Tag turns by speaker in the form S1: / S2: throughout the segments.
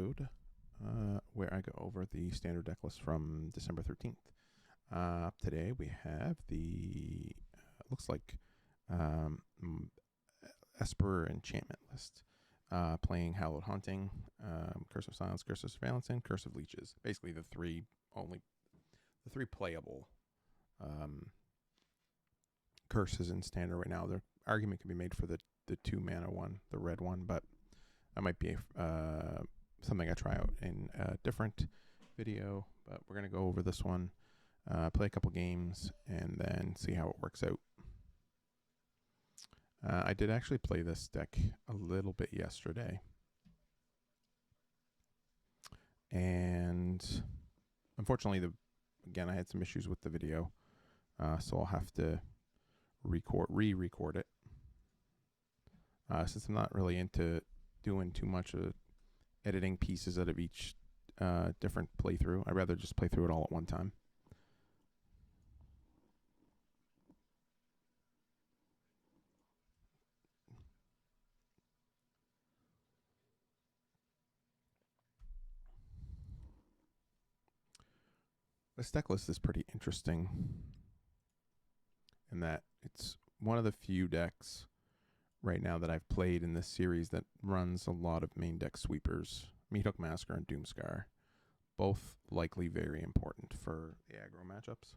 S1: episode where I go over the standard deck list from December 13th. Today we have the, looks like, Esper enchantment list. Playing Hallowed Haunting, Curse of Silence, Curse of Surveillance, and Curse of Leeches. Basically the three playable curses in standard right now. The argument can be made for the 2 mana one, the red one, but that might be something I try out in a different video. But we're going to go over this one, play a couple games, and then see how it works out. I did actually play this deck a little bit yesterday. And unfortunately, again, I had some issues with the video. So I'll have to re-record it. Since I'm not really into doing too much of editing pieces out of each different playthrough, I'd rather just play through it all at one time. This deck list is pretty interesting in that it's one of the few decks right now that I've played in this series that runs a lot of main deck sweepers. Meathook Massacre and Doomscar. Both likely very important for the aggro matchups.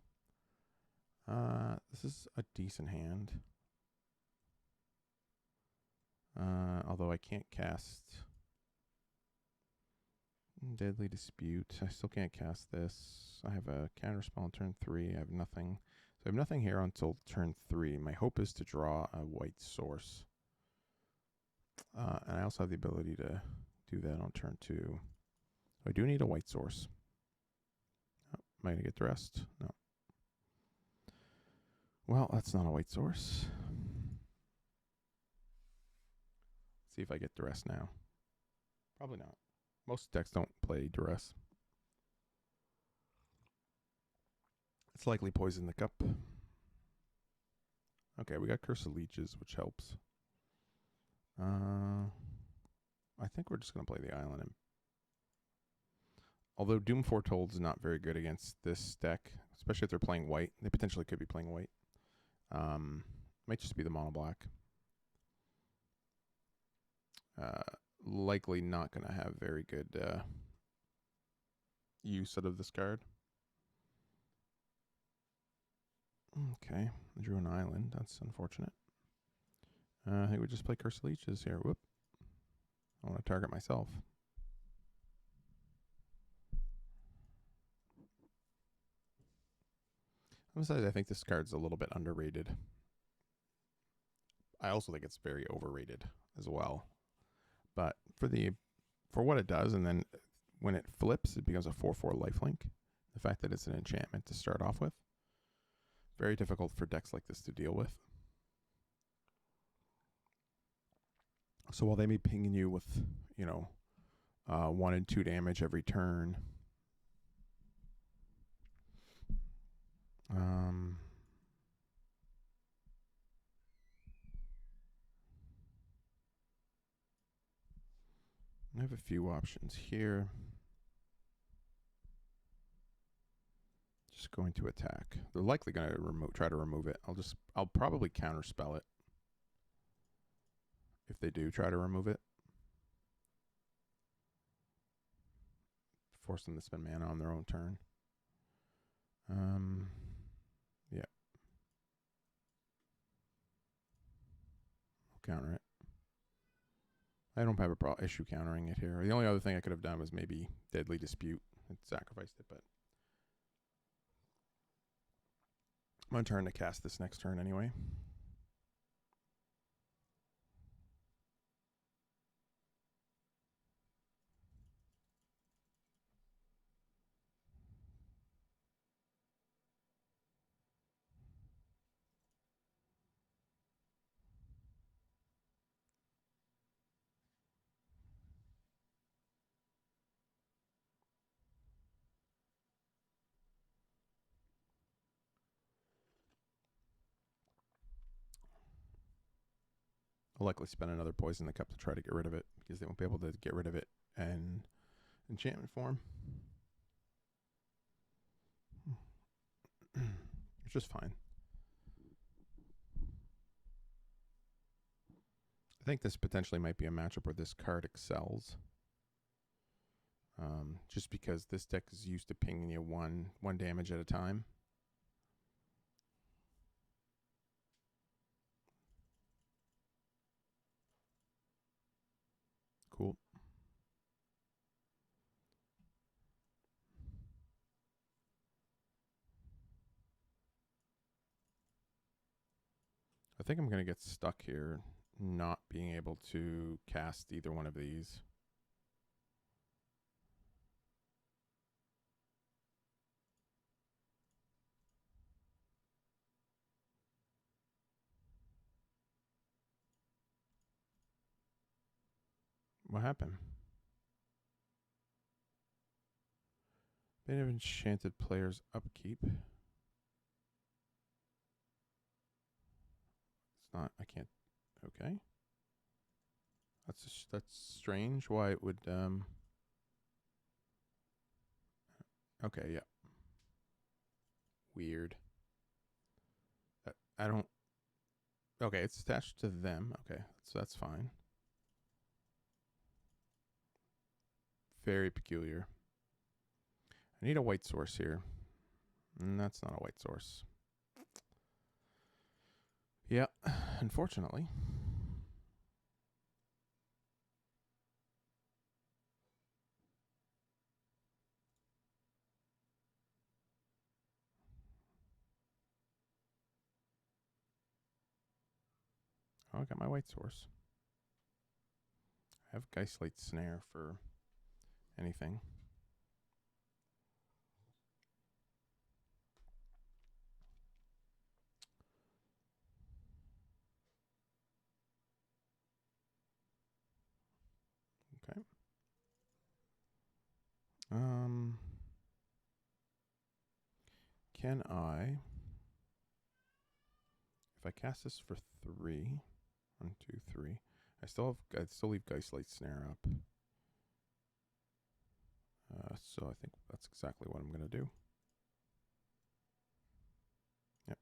S1: This is a decent hand. Although I can't cast Deadly Dispute. I still can't cast this. I have a counterspell on turn 3. I have nothing. So I have nothing here until turn 3. My hope is to draw a white source. And I also have the ability to do that on turn 2. So I do need a white source. Oh, am I going to get dressed? No. Well, that's not a white source. Let's see if I get duress now. Probably not. Most decks don't play duress. It's likely Poison the Cup. Okay, we got Curse of Leeches, which helps. I think we're just going to play the island. Although Doom Foretold is not very good against this deck, especially if they're playing white. They potentially could be playing white. Might just be the mono black. Likely not going to have very good use out of this card. Okay, I drew an island. That's unfortunate. I think we just play Curse of Leeches here. Whoop. I want to target myself. Besides, I think this card's a little bit underrated. I also think it's very overrated as well. But for what it does, and then when it flips, it becomes a 4/4 lifelink. The fact that it's an enchantment to start off with, very difficult for decks like this to deal with. So while they may ping you with, 1 and 2 damage every turn, I have a few options here. Just going to attack. They're likely going to try to remove it. I'll probably counterspell it if they do try to remove it. Force them to spend mana on their own turn. Yeah. I'll counter it. I don't have a issue countering it here. The only other thing I could have done was maybe Deadly Dispute and sacrificed it, but I'm on turn to cast this next turn anyway. I'll likely spend another Poison the Cup to try to get rid of it, because they won't be able to get rid of it and enchantment form. It's just fine. I think this potentially might be a matchup where this card excels. Just because this deck is used to pinging you one damage at a time. Cool. I think I'm going to get stuck here not being able to cast either one of these. What happened? Bane of Enchanted Player's upkeep. It's not, I can't, okay. That's strange why it would, okay, yeah. Weird. I don't, okay, it's attached to them. Okay, so that's fine. Very peculiar. I need a white source here. That's not a white source. Yeah, unfortunately. Oh, I got my white source. I have Geistlight Snare for anything. Okay. Can I, if I cast this for 3, 1, 2, 3, I still leave Geistlight Snare up. So I think that's exactly what I'm going to do. Yep.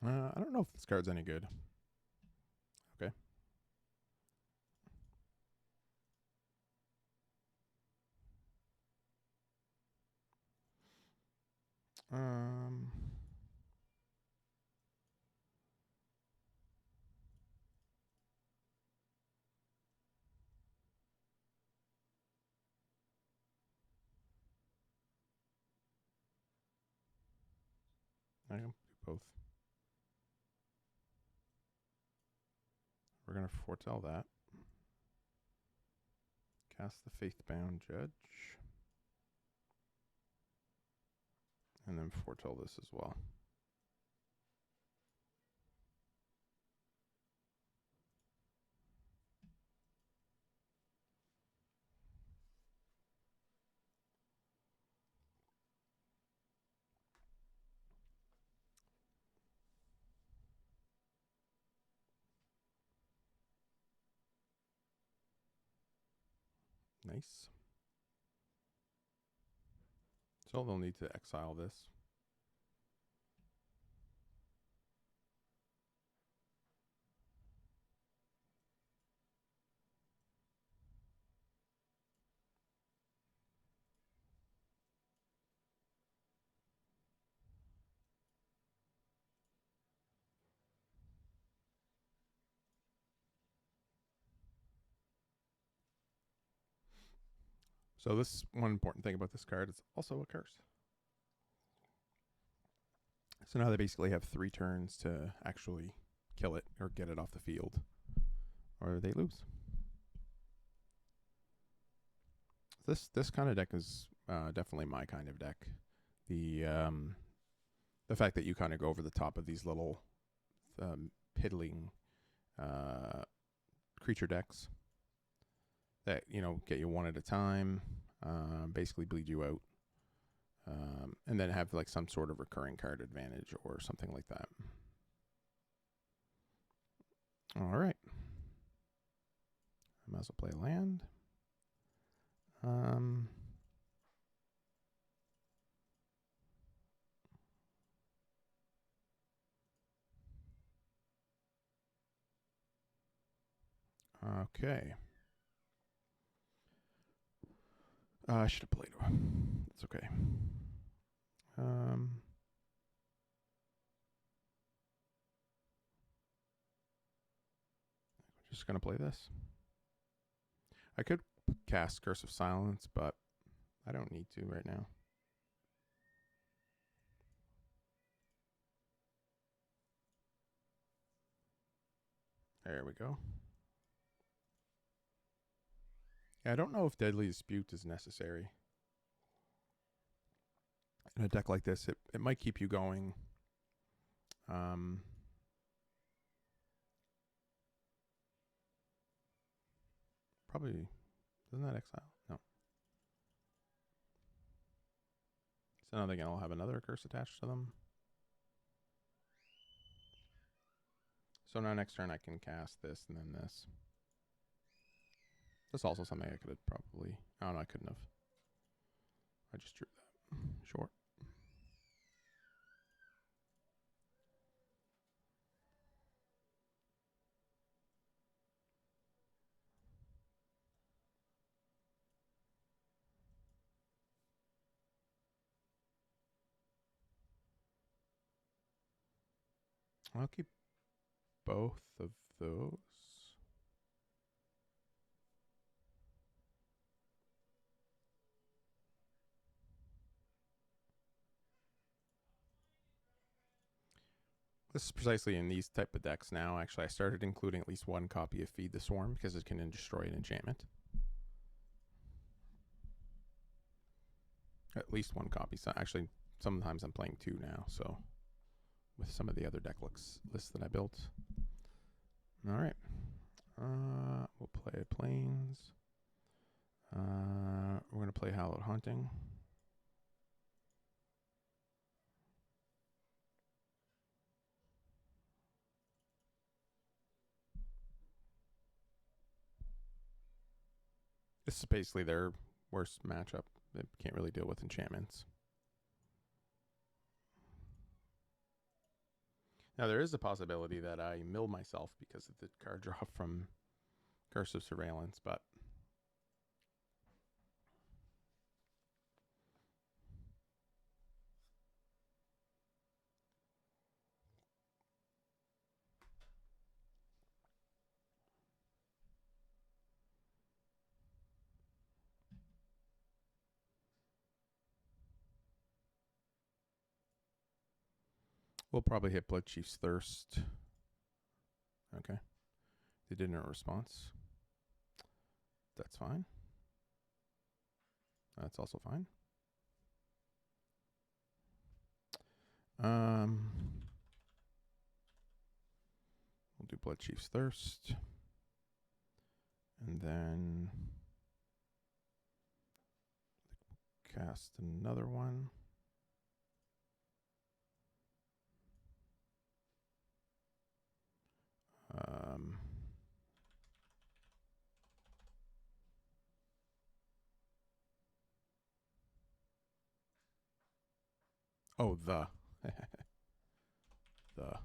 S1: I don't know if this card's any good. Okay. I can do both. We're going to foretell that. Cast the Faithbound Judge. And then foretell this as well. Nice. So they'll need to exile this. So this one important thing about this card, it's also a curse. So now they basically have 3 turns to actually kill it or get it off the field, or they lose. This kind of deck is definitely my kind of deck. The fact that you kind of go over the top of these little piddling creature decks that, you know, get you one at a time, basically bleed you out, and then have like some sort of recurring card advantage or something like that. All right. I might as well play land. Okay. I should have played. It's okay. Just gonna play this. I could cast Curse of Silence, but I don't need to right now. There we go. Yeah, I don't know if Deadly Dispute is necessary. In a deck like this, it might keep you going. Probably, doesn't that exile? No. So now they'll have another curse attached to them. So now next turn I can cast this and then this. That's also something I could have probably... Oh, no, I couldn't have. I just drew that. Short. I'll keep both of those. This is precisely in these type of decks now. Actually, I started including at least one copy of Feed the Swarm because it can destroy an enchantment. At least one copy. So actually, sometimes I'm playing 2 now, so with some of the other deck lists that I built. All right. We'll play Plains. We're going to play Hallowed Haunting. This is basically their worst matchup. They can't really deal with enchantments. Now, there is a possibility that I mill myself because of the card draw from Curse of Surveillance, but we'll probably hit Blood Chief's Thirst. Okay. They didn't have a response. That's fine. That's also fine. We'll do Blood Chief's Thirst. And then cast another one. Oh, the. The.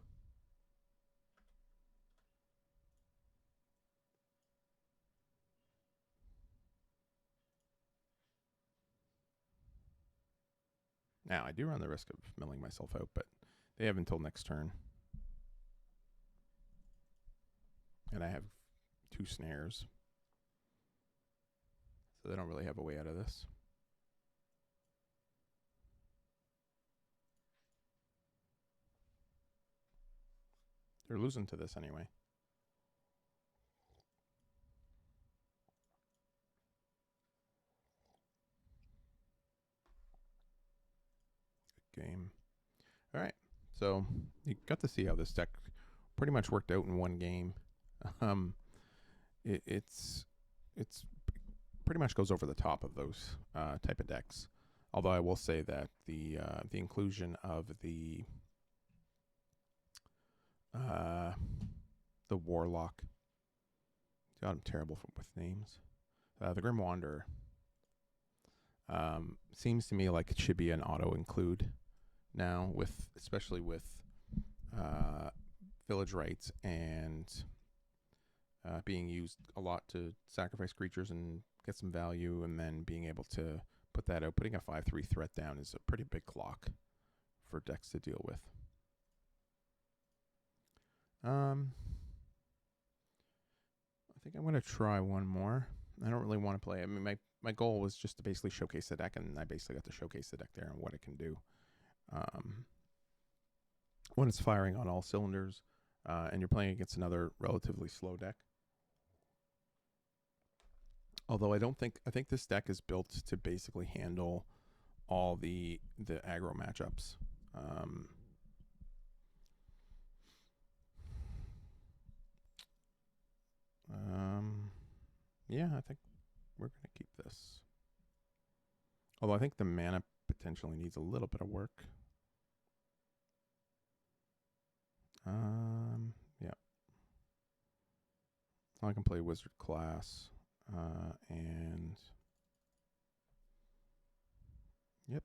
S1: Now, I do run the risk of milling myself out, but they have until next turn. And I have 2 snares. So they don't really have a way out of this. They're losing to this anyway. Good game. All right. So you got to see how this deck pretty much worked out in one game. It's pretty much goes over the top of those type of decks. Although I will say that the inclusion of the Warlock, God, I'm terrible with names. The Grim Wanderer seems to me like it should be an auto include now, with especially with village rights and being used a lot to sacrifice creatures and get some value, and then being able to put that out. Putting a 5/3 threat down is a pretty big clock for decks to deal with. I think I'm going to try one more. I don't really want to play. I mean, my goal was just to basically showcase the deck, and I basically got to showcase the deck there and what it can do. When it's firing on all cylinders, and you're playing against another relatively slow deck. Although I think this deck is built to basically handle all the aggro matchups. Yeah, I think we're going to keep this. Although I think the mana potentially needs a little bit of work. Yeah. I can play Wizard class. And yep.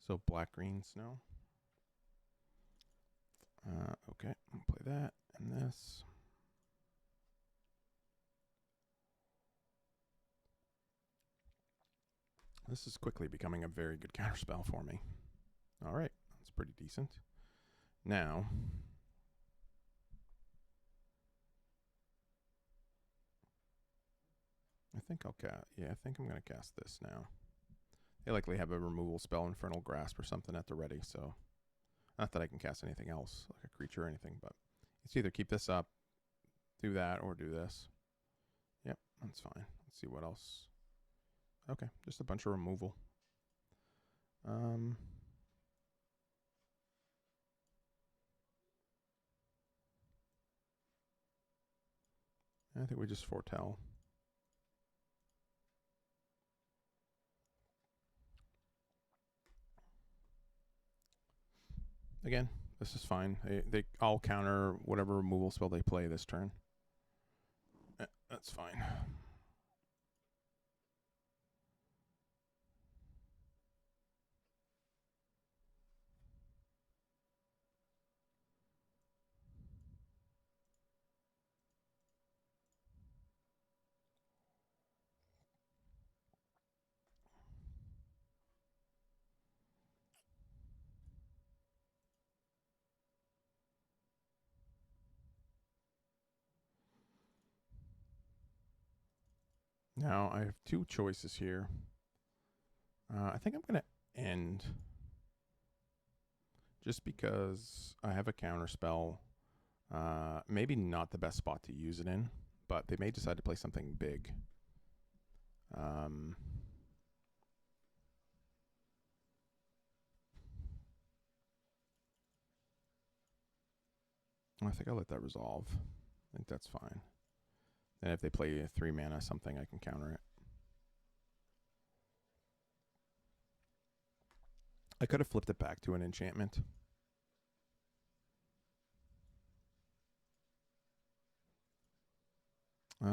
S1: So black, green, snow. Okay, I'll play that and this. This is quickly becoming a very good counterspell for me. All right, that's pretty decent. Now, I think I'll cast. Yeah, I think I'm going to cast this now. They likely have a removal spell, Infernal Grasp or something at the ready, so not that I can cast anything else, like a creature or anything, but it's either keep this up, do that, or do this. Yep, that's fine. Let's see what else. Okay, just a bunch of removal. I think we just foretell. Again, this is fine. They all counter whatever removal spell they play this turn. That's fine. Now, I have two choices here. I think I'm going to end just because I have a counter spell. Maybe not the best spot to use it in, but they may decide to play something big. I think I'll let that resolve. I think that's fine. And if they play a 3 mana something, I can counter it. I could have flipped it back to an enchantment. I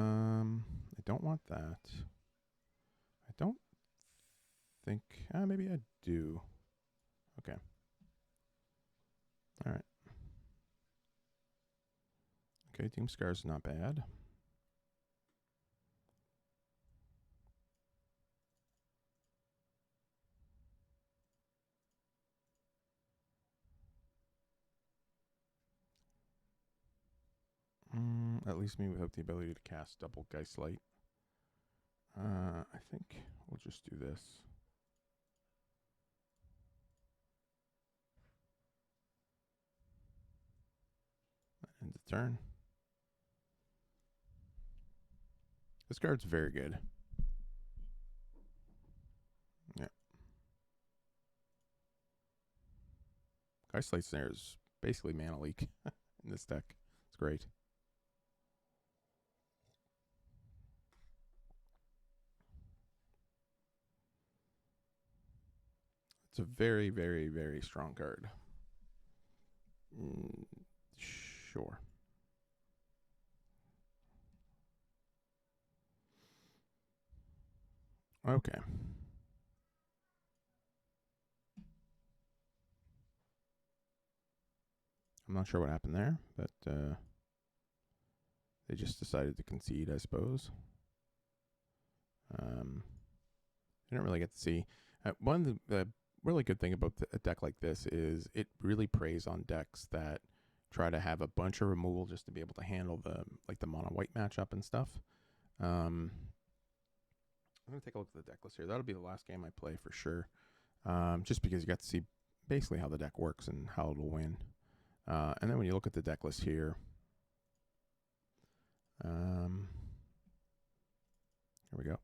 S1: don't want that. I don't think... maybe I do. Okay. All right. Okay, Team Scar's not bad. At least me without the ability to cast double Geistlight. I think we'll just do this. turn. This card's very good. Yeah. Geist Snare is basically mana leak in this deck. It's great. It's a very, very, very strong card. Sure. Okay. I'm not sure what happened there, but they just decided to concede, I suppose. I didn't really get to see. One of the really good thing about a deck like this is it really preys on decks that try to have a bunch of removal just to be able to handle the mono white matchup and stuff. I'm gonna take a look at the deck list here. That'll be the last game I play for sure. Just because you got to see basically how the deck works and how it'll win. And then when you look at the deck list here, here we go.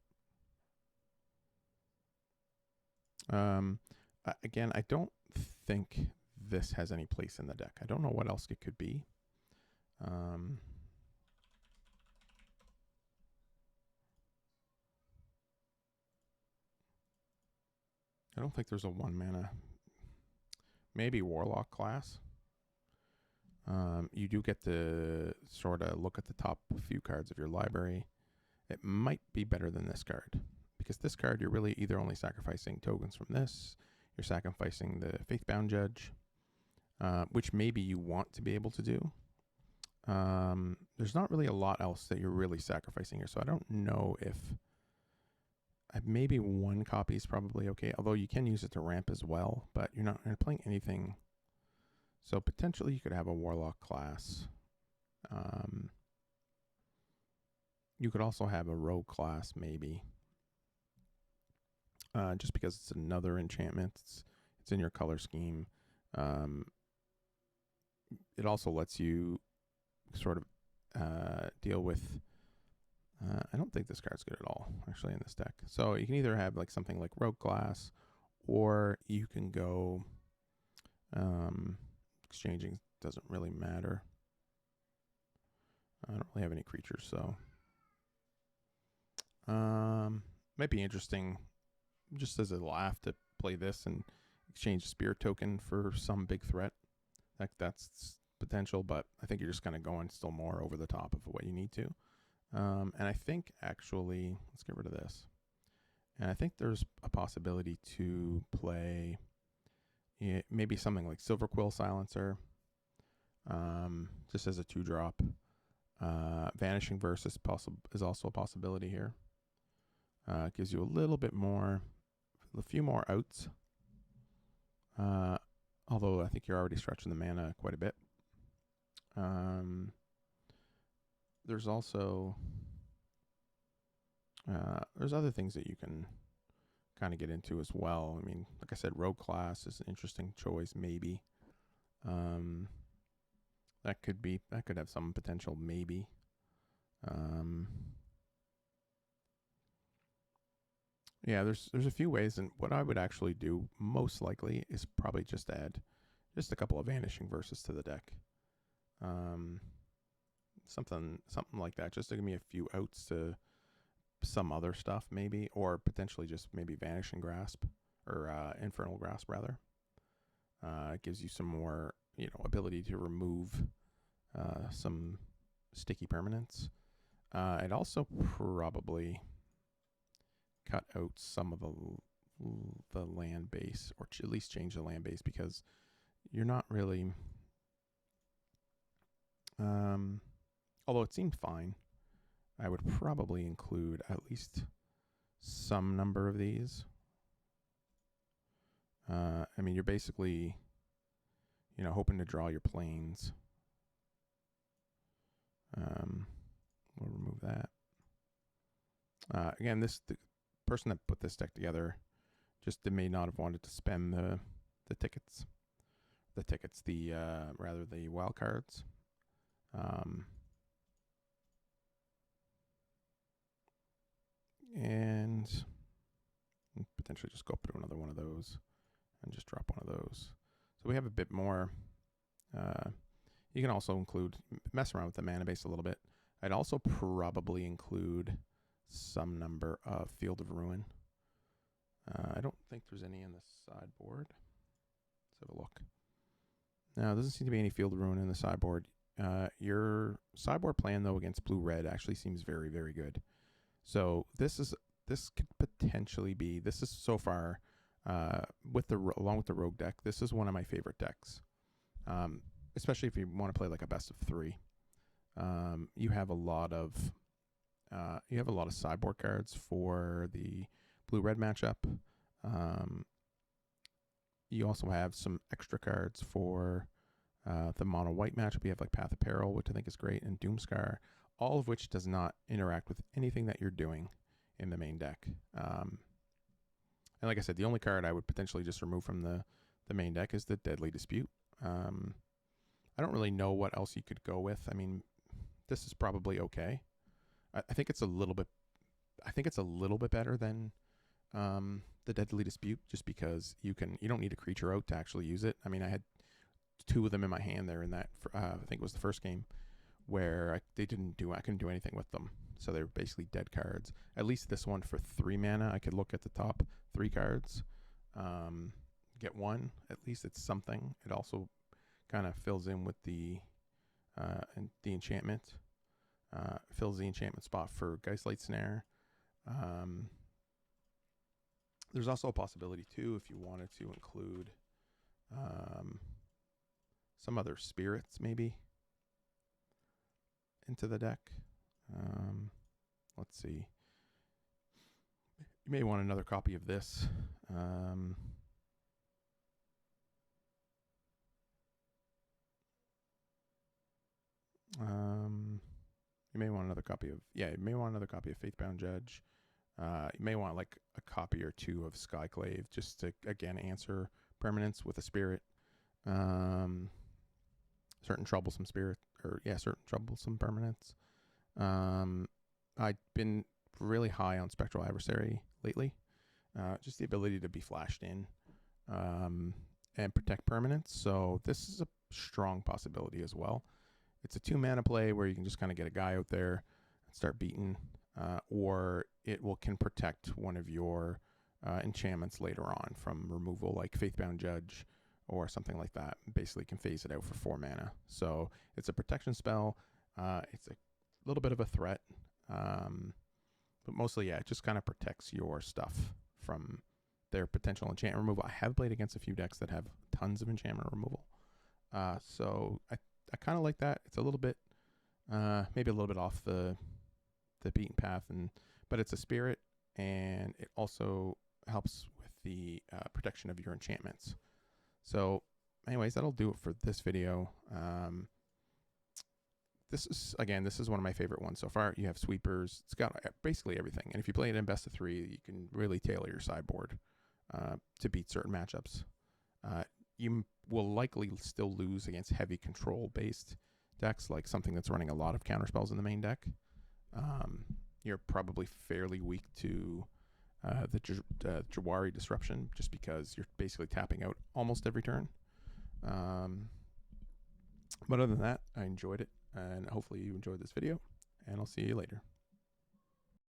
S1: Again, I don't think this has any place in the deck. I don't know what else it could be. I don't think there's a 1 mana. Maybe Warlock class. You do get to sort of look at the top few cards of your library. It might be better than this card. Because this card, you're really either only sacrificing tokens from this, you're sacrificing the Faithbound Judge, which maybe you want to be able to do. There's not really a lot else that you're really sacrificing here, so I don't know if... maybe 1 copy is probably okay, although you can use it to ramp as well, but you're not playing anything. So potentially you could have a Warlock class. You could also have a Rogue class, maybe. Just because it's another enchantment. It's in your color scheme. It also lets you sort of deal with... I don't think this card's good at all, actually, in this deck. So you can either have like something like Rogue class, or you can go... exchanging doesn't really matter. I don't really have any creatures, so... might be interesting, just as a laugh, to play this and exchange a spirit token for some big threat. That's potential, but I think you're just kind of going still more over the top of what you need to. And I think actually, let's get rid of this. And I think there's a possibility to play maybe something like Silverquill Silencer, just as a 2-drop. Vanishing Verse is also a possibility here. It gives you a little bit more, a few more outs. Although I think you're already stretching the mana quite a bit. There's also there's other things that you can kind of get into as well. I mean, like I said, Rogue class is an interesting choice, maybe. That could have some potential, maybe. Yeah, there's a few ways, and what I would actually do most likely is probably just add just a couple of Vanishing Verses to the deck. Something like that, just to give me a few outs to some other stuff, maybe, or potentially just maybe Vanishing Grasp, or Infernal Grasp, rather. It gives you some more, ability to remove some sticky permanents. I'd also probably cut out some of the land base, or at least change the land base, because you're not really... although it seemed fine, I would probably include at least some number of these. I mean, you're basically, hoping to draw your planes. We'll remove that. Again, the person that put this deck together just may not have wanted to spend the tickets. The wild cards. And potentially just go through another one of those and just drop one of those. So we have a bit more. You can also include, mess around with the mana base a little bit. I'd also probably include some number of Field of Ruin. I don't think there's any in the sideboard. Let's have a look. Now, there doesn't seem to be any Field of Ruin in the sideboard. Your sideboard plan, though, against blue-red actually seems very, very good. So this could potentially be, this is so far, along with the rogue deck, this is one of my favorite decks. Especially if you want to play like a best of 3. You have a lot of sideboard cards for the blue-red matchup. You also have some extra cards for the mono-white matchup. You have like Path of Peril, which I think is great, and Doomscar, all of which does not interact with anything that you're doing in the main deck. And like I said, the only card I would potentially just remove from the main deck is the Deadly Dispute. I don't really know what else you could go with. I mean, this is probably okay. I think it's a little bit. I think it's a little bit better than the Deadly Dispute, just because you don't need a creature out to actually use it. I mean, I had 2 of them in my hand there in that. I think it was the first game where I couldn't do anything with them. So they were basically dead cards. At least this one for 3 mana, I could look at the top 3 cards, get 1. At least it's something. It also kind of fills in with the enchantment. Fills the enchantment spot for Geistlight Snare. There's also a possibility too, if you wanted to include some other spirits maybe into the deck. Let's see. You may want another copy of this. You may want another copy of Faithbound Judge. You may want like a copy or 2 of Skyclave, just to again answer permanence with a spirit. Certain troublesome permanents. I've been really high on Spectral Adversary lately. Just the ability to be flashed in and protect permanents. So this is a strong possibility as well. It's a 2 mana play where you can just kind of get a guy out there and start beating, or it can protect one of your enchantments later on from removal, like Faithbound Judge or something like that. Basically can phase it out for 4 mana. So it's a protection spell. It's a little bit of a threat, but mostly, yeah, it just kind of protects your stuff from their potential enchantment removal. I have played against a few decks that have tons of enchantment removal. So I kind of like that. It's a little bit, maybe a little bit off the beaten path, but it's a spirit, and it also helps with the protection of your enchantments. So, anyways, that'll do it for this video. This is one of my favorite ones so far. You have sweepers. It's got basically everything. And if you play it in best of 3, you can really tailor your sideboard to beat certain matchups. You will likely still lose against heavy control-based decks, like something that's running a lot of counterspells in the main deck. You're probably fairly weak to the Jawari Disruption, just because you're basically tapping out almost every turn. But other than that, I enjoyed it, and hopefully you enjoyed this video, and I'll see you later.